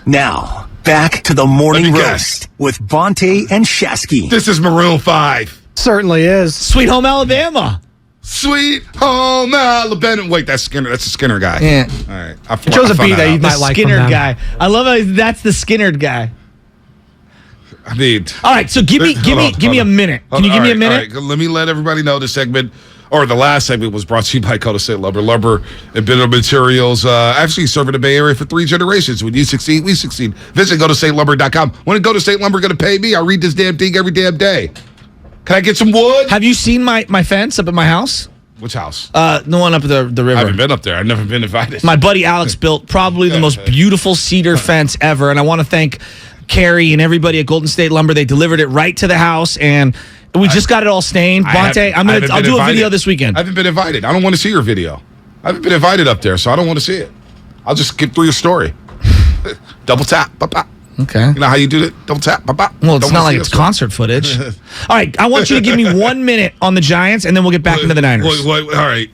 Now, back to the morning roast with Bonte and Shasky. This is Maroon 5. Certainly is. Sweet Home Alabama. Sweet Home Alabama. Wait, that's Skinner. That's the Skinner guy. Yeah. All right. It shows a beat that you The might like from Skinner them. guy. I love how that's the Skinner guy. I mean, All right, so give me a minute. Can you give me a minute? All right, let me let everybody know this segment, or the last segment, was brought to you by Coda State Lumber. Lumber and building materials, actually serving the Bay Area for 3 generations. When you succeed, we succeed. Visit GoToStateLumber.com. When Go to State Lumber going to pay me, I read this damn thing every damn day. Can I get some wood? Have you seen my fence up at my house? Which house? The one up at the river. I haven't been up there. I've never been invited. My buddy Alex built probably the most beautiful cedar fence ever, and I want to thank Carrie and everybody at Golden State Lumber. They delivered it right to the house, and we just got it all stained. Bonte, I'll do a video this weekend. I haven't been invited. I don't want to see your video. I haven't been invited up there, so I don't want to see it. I'll just skip through your story. Double tap. Ba-ba. Okay. You know how you do it? Double tap. Ba-ba. Well, it's not like it's concert footage. All right, I want you to give me 1 minute on the Giants, and then we'll get back into the Niners. All right.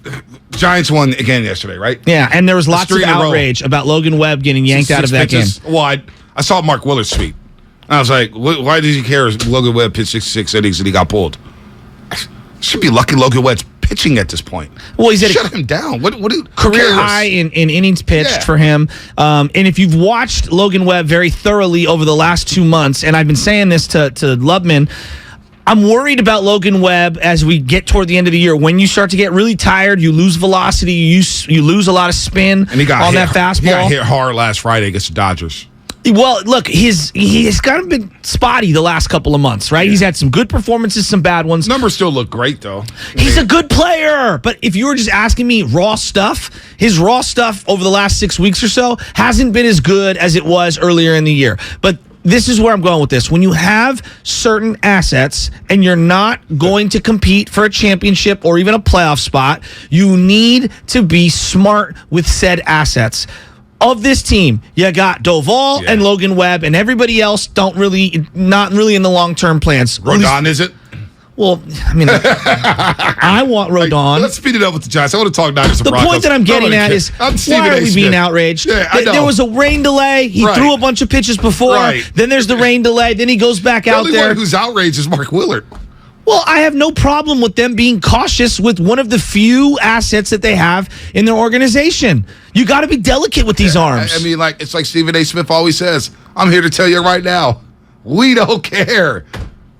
Giants won again yesterday, right? Yeah, and there was lots of outrage about Logan Webb getting yanked out of that game. Well, I saw Mark Willard's tweet. I was like, why did he care if Logan Webb pitched 66 innings and he got pulled? Should be lucky Logan Webb's pitching at this point. Well, he's at Shut him down. What career high in innings pitched for him. And if you've watched Logan Webb very thoroughly over the last 2 months, and I've been saying this to Lubman, I'm worried about Logan Webb as we get toward the end of the year. When you start to get really tired, you lose velocity, you lose a lot of spin and he got on that fastball. He got hit hard last Friday against the Dodgers. Well, look, he's kind of been spotty the last couple of months, right? Yeah. He's had some good performances, some bad ones. Numbers still look great, though. He's a good player. But if you were just asking me raw stuff, his raw stuff over the last 6 weeks or so hasn't been as good as it was earlier in the year. But this is where I'm going with this. When you have certain assets and you're not going to compete for a championship or even a playoff spot, you need to be smart with said assets. Of this team, you got Doval and Logan Webb, and everybody else not really in the long-term plans. Rodon, is it? Well, I mean, I want Rodon. Let's speed it up with the Giants. I want to talk Niners. The point that I'm getting at is, why are we being outraged? Yeah, I know. There was a rain delay. He threw a bunch of pitches before. Right. Then there's the rain delay. Then he goes back out there. The only one who's outraged is Mark Willard. Well, I have no problem with them being cautious with one of the few assets that they have in their organization. You got to be delicate with these arms. I mean, it's like Stephen A. Smith always says, I'm here to tell you right now, we don't care.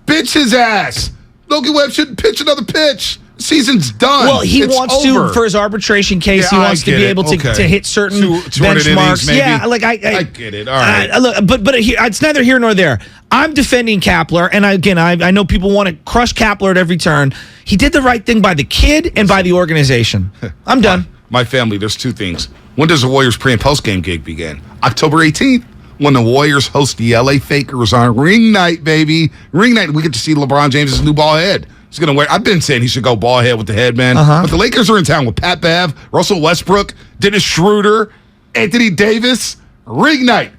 Bitch his ass. Logan Webb shouldn't pitch another pitch. Season's done. Well, he wants to, for his arbitration case, he wants to be able to hit certain benchmarks. Yeah, I get it. All right. But it's neither here nor there. I'm defending Kapler, and I know people want to crush Kapler at every turn. He did the right thing by the kid and by the organization. I'm done. My family, there's 2 things. When does the Warriors pre- and post-game gig begin? October 18th, when the Warriors host the LA Fakers on ring night, baby. Ring night, we get to see LeBron James' new ball head. He's gonna wear. I've been saying he should go ball head with the headband. But the Lakers are in town with Pat Bev, Russell Westbrook, Dennis Schroeder, Anthony Davis. Ring night,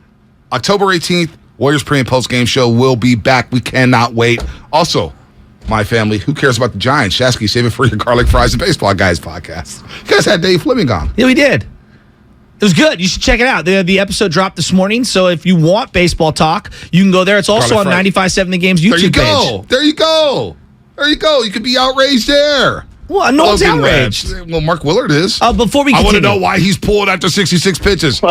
October 18th. Warriors pre- and post-game show will be back. We cannot wait. Also, my family, who cares about the Giants? Shaskys, save it for your garlic fries and baseball guys podcast. You guys had Dave Fleming on. Yeah, we did. It was good. You should check it out. The episode dropped this morning, so if you want baseball talk, you can go there. It's also on 95.7 The Game's YouTube page. There you go. You could be outraged there. Well, no one's outraged. Well, Mark Willard is. Before we continue, I want to know why he's pulled after 66 pitches.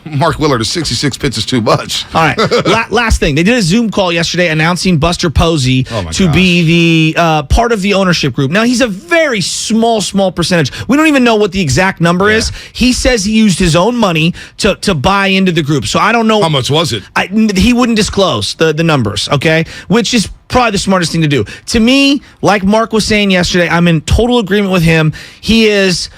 Mark Willard is 66 pitches too much. All right. Last thing. They did a Zoom call yesterday announcing Buster Posey to be the part of the ownership group. Now, he's a very small percentage. We don't even know what the exact number is. He says he used his own money to buy into the group. So I don't know. How much was it? He wouldn't disclose the numbers, okay? Which is probably the smartest thing to do. To me, like Mark was saying yesterday, I'm in total agreement with him. He is,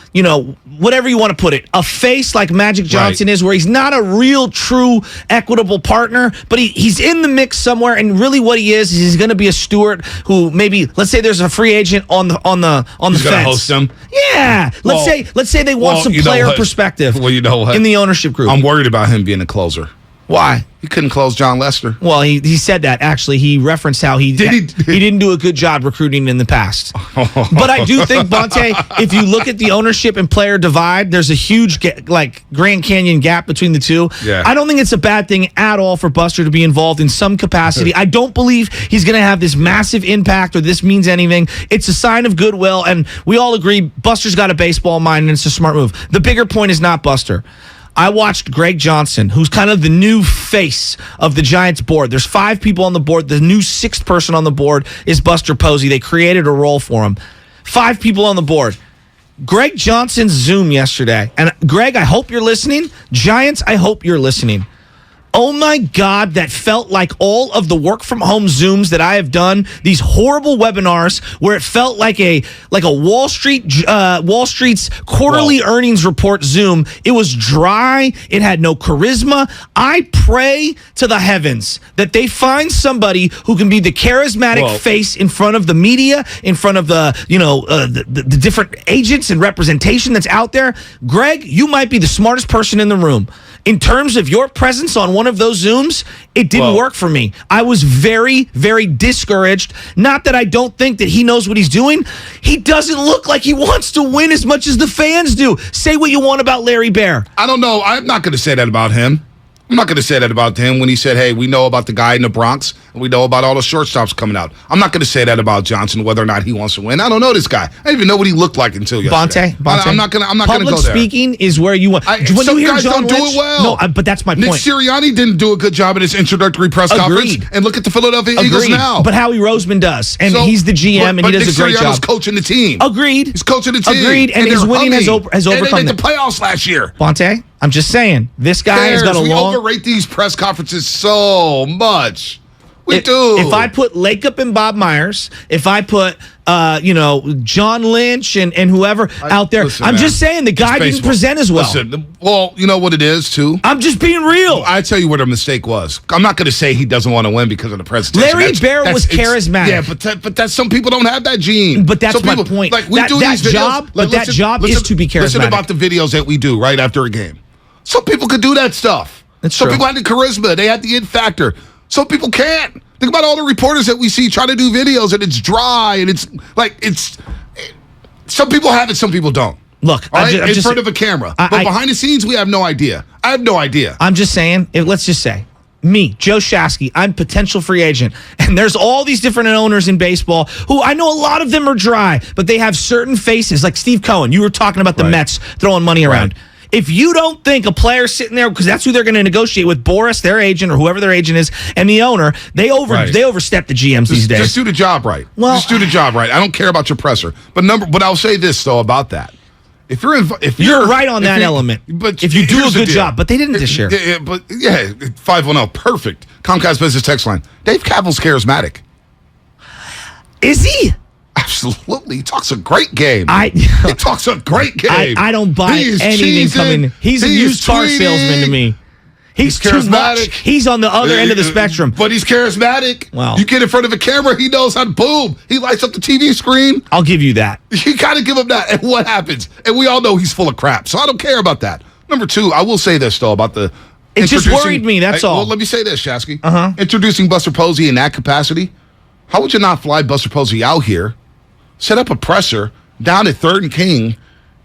whatever you want to put it, a face like Magic Johnson is, where he's not a real, true, equitable partner, but he's in the mix somewhere. And really, what he is he's going to be a steward who maybe, let's say, there's a free agent on the fence. He's going to host them. Yeah, let's say they want some player perspective. Well, you know what? In the ownership group, I'm worried about him being a closer. Why? He couldn't close John Lester. Well, he said that. Actually, he referenced how he didn't do a good job recruiting in the past. But I do think, Bonte, if you look at the ownership and player divide, there's a huge Grand Canyon gap between the two. Yeah. I don't think it's a bad thing at all for Buster to be involved in some capacity. I don't believe he's going to have this massive impact or this means anything. It's a sign of goodwill, and we all agree Buster's got a baseball mind, and it's a smart move. The bigger point is not Buster. I watched Greg Johnson, who's kind of the new face of the Giants board. There's 5 people on the board. The new 6th person on the board is Buster Posey. They created a role for him. 5 people on the board. Greg Johnson's Zoom yesterday. And Greg, I hope you're listening. Giants, I hope you're listening. Oh my God, that felt like all of the work from home Zooms that I have done, these horrible webinars where it felt like a Wall Street's quarterly earnings report Zoom. It was dry. It had no charisma. I pray to the heavens that they find somebody who can be the charismatic face in front of the media, in front of the different agents and representation that's out there. Greg, you might be the smartest person in the room. In terms of your presence on one of those Zooms, it didn't work for me. I was very, very discouraged. Not that I don't think that he knows what he's doing. He doesn't look like he wants to win as much as the fans do. Say what you want about Larry Bear. I don't know. I'm not going to say that about him. I'm not going to say that about him when he said, hey, we know about the guy in the Bronx, and we know about all the shortstops coming out. I'm not going to say that about Johnson, whether or not he wants to win. I don't know this guy. I didn't even know what he looked like until yesterday. Bonte. I'm not going to go there. Public speaking is where you want. When some you hear guys John don't Lynch, do it well. No, but that's my Nick point. Sirianni didn't do a good job in his introductory press conference. And look at the Philadelphia Eagles now. But Howie Roseman does, and he's the GM, and he does a great job. Nick Sirianni's coaching the team. Agreed. He's coaching the team. Agreed, and his winning has overcome and they made the playoffs last year. Bonte, I'm just saying, this guy has got a long... We overrate these press conferences so much. We do. If I put Lakeup and Bob Myers, if I put, John Lynch and whoever out there, I'm just saying the guy didn't present as well. Listen, well, you know what it is, too? I'm just being real. I tell you what a mistake was. I'm not going to say he doesn't want to win because of the presentation. Larry Bear was charismatic. Yeah, but that's some people don't have that gene. But that's my point. Like, we do these videos. That job is to be charismatic. Listen about the videos that we do right after a game. Some people could do that stuff. Some people had the charisma. They had the it factor. Some people can't. Think about all the reporters that we see trying to do videos and it's dry and some people have it, some people don't. Look, in front of a camera. But behind the scenes, we have no idea. I have no idea. I'm just saying, let's just say, me, Joe Shaskys, I'm potential free agent. And there's all these different owners in baseball who I know a lot of them are dry, but they have certain faces, like Steve Cohen. You were talking about the Mets throwing money around. If you don't think a player sitting there, because that's who they're going to negotiate with, Boris, their agent, or whoever their agent is, and the owner, they overstep the GMs these days. Just do the job right. Just do the job right. I don't care about your presser. But I'll say this, though, about that. If you're right on that element. But if you do a good job, but they didn't this year. But 510, perfect. Comcast Business Text Line. Dave Kappel's charismatic. Is he? Absolutely. He talks a great game. He talks a great game. I don't buy anything coming. He's a used car salesman to me. He's charismatic. He's on the other end of the spectrum. But he's charismatic. Wow. You get in front of a camera, he knows how to boom. He lights up the TV screen. I'll give you that. You got to give him that. And what happens? And we all know he's full of crap. So I don't care about that. Number 2, I will say this, though, about the... It just worried me, that's all. Well, let me say this, Shasky. Introducing Buster Posey in that capacity, how would you not fly Buster Posey out here, set up a presser down at 3rd and King,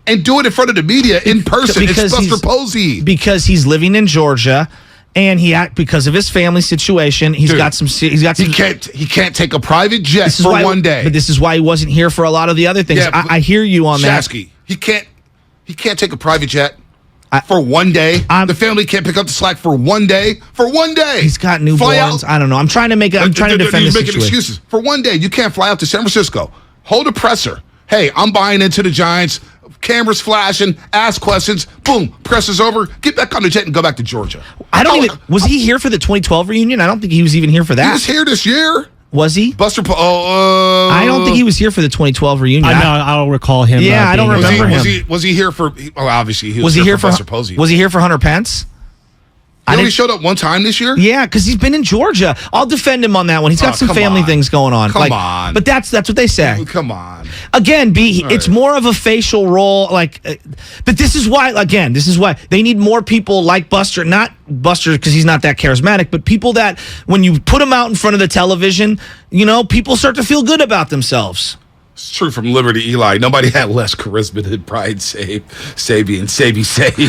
and do it in front of the media in person? It's Buster Posey. Because he's living in Georgia, and because of his family situation, he can't take a private jet for one day. But this is why he wasn't here for a lot of the other things. Yeah, I hear you on that. Shasky, he can't take a private jet for one day. The family can't pick up the slack for one day. For one day. He's got newborns. I don't know. I'm trying to defend the situation. Excuses. For one day, you can't fly out to San Francisco. Hold a presser. Hey, I'm buying into the Giants. Cameras flashing, ask questions, boom, presses over, get back on the jet and go back to Georgia. Was he here for the 2012 reunion? I don't think he was even here for that. He was here this year. Was he? I don't think he was here for the 2012 reunion. I don't recall him. Yeah, I don't remember him. Was he here for? Well, obviously he was he here for Buster Posey. Was he here for Hunter Pence? He only showed up one time this year? Yeah, because he's been in Georgia. I'll defend him on that one. He's got some family things going on. Come on. But that's what they say. Come on. Again, it's more of a facial role. But this is why they need more people like Buster. Not Buster because he's not that charismatic, but people that when you put him out in front of the television, people start to feel good about themselves. It's true from Liberty Eli. Nobody had less charisma than Brian Sabian.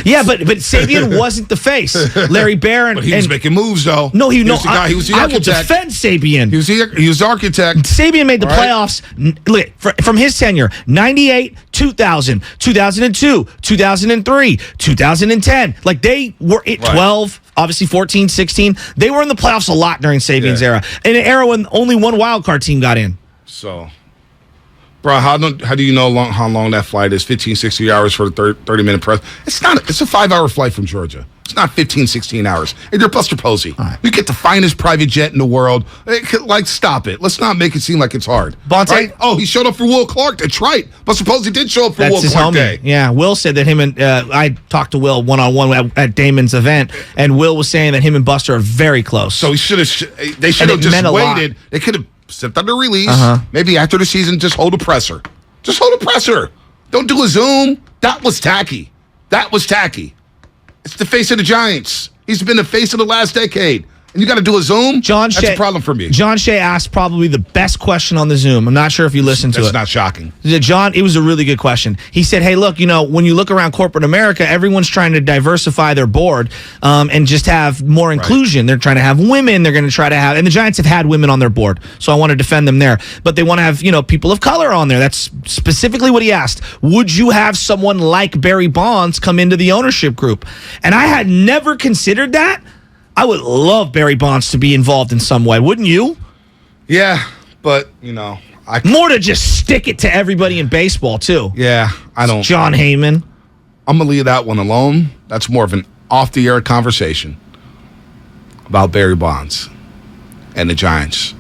Yeah, but Sabian wasn't the face. Larry Barron. But he was making moves, though. No, he was the guy. He was the architect. I will defend Sabian. He was the architect. Sabian made the playoffs from his tenure, 98, 2000, 2002, 2003, 2010. Like, they were at 12, obviously 14, 16. They were in the playoffs a lot during Sabian's era. In an era when only one wild card team got in. So... Bro, how do you know how long that flight is? 15, 16 hours for the 30-minute press. It's not. It's a 5-hour flight from Georgia. It's not 15, 16 hours. And you're Buster Posey. Right. You get the finest private jet in the world. Stop it. Let's not make it seem like it's hard. Bonte? Right? Oh, he showed up for Will Clark. That's right. Buster Posey did show up for Will Clark Day. Yeah, Will said that him and I talked to Will one-on-one at Damon's event, and Will was saying that him and Buster are very close. So they should have just waited. They could have sent out a release. Maybe after the season, just hold a presser. Just hold a presser. Don't do a Zoom. That was tacky. It's the face of the Giants. He's been the face of the last decade. And you got to do a Zoom? That's a problem for me. John Shea asked probably the best question on the Zoom. I'm not sure if you listened to it. That's not shocking. John, it was a really good question. He said, hey, look, when you look around corporate America, everyone's trying to diversify their board and just have more inclusion. Right. They're trying to have women. They're going to try to have, and the Giants have had women on their board, so I want to defend them there. But they want to have, people of color on there. That's specifically what he asked. Would you have someone like Barry Bonds come into the ownership group? And I had never considered that. I would love Barry Bonds to be involved in some way, wouldn't you? Yeah, but, more to just stick it to everybody in baseball, too. Yeah, I don't. John Heyman. I'm going to leave that one alone. That's more of an off-the-air conversation about Barry Bonds and the Giants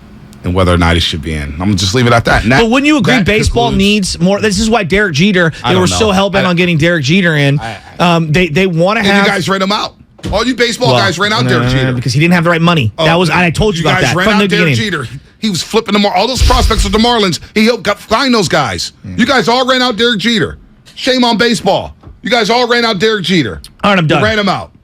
and whether or not he should be in. I'm going to just leave it at that. But wouldn't you agree baseball needs more? This is why Derek Jeter, they were so hell-bent on getting Derek Jeter in. They want to have... You guys rate him out. All you baseball guys ran out Derek Jeter because he didn't have the right money. I told you about that from the beginning. Jeter. He was flipping them all those prospects with the Marlins. He helped find those guys. You guys all ran out Derek Jeter. Shame on baseball. You guys all ran out Derek Jeter. All right, I'm done. You ran him out.